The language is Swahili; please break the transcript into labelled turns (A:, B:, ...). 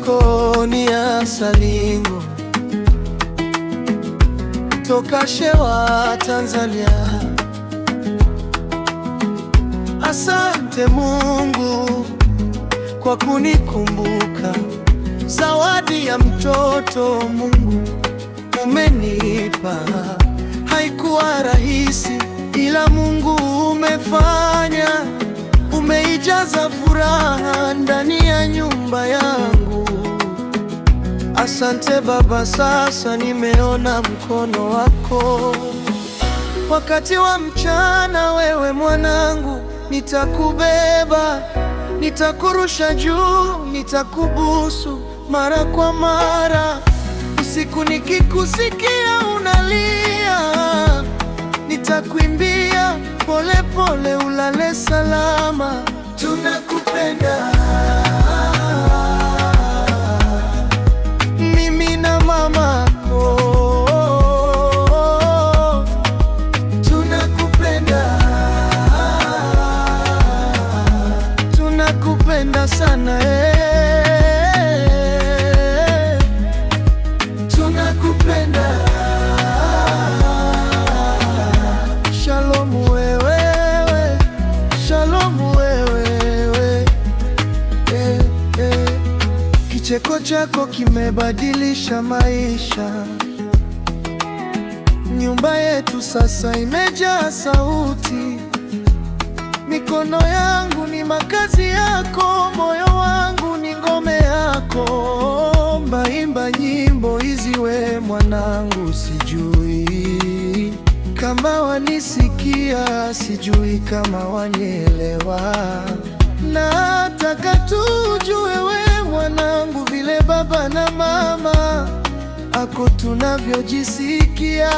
A: Konia Salingo toka Shewa, Tanzania. Asante Mungu kwa kunikumbuka, zawadi ya mtoto Mungu umenipa. Haikuwa rahisi, ila Mungu umefanya, umeijaza furaha ndani ya nyumba yangu. Asante Baba, sasa nimeona mkono wako. Wakati wa mchana, wewe mwanangu, nitakubeba, nitakurusha juu, nitakubusu mara kwa mara. Usiku nikikusikia unalia, nitakuimbia pole pole, ulale salama. Tunakupenda mimi na mamako, tunakupenda, tunakupenda sana tunakupenda. Shalom wewe, shalom wewe, Kicheko chako kimebadilisha maisha. Nyumba yetu sasa imejaa sauti. Mikono yangu ni makazi yako, moyo wangu ni ngome yako. Imba nyimbo hizi we mwanangu, sijui kama wanisikia, sijui kama wanielewa. Nataka tujue we mwanangu, vile baba na mama ako tunavyojisikia.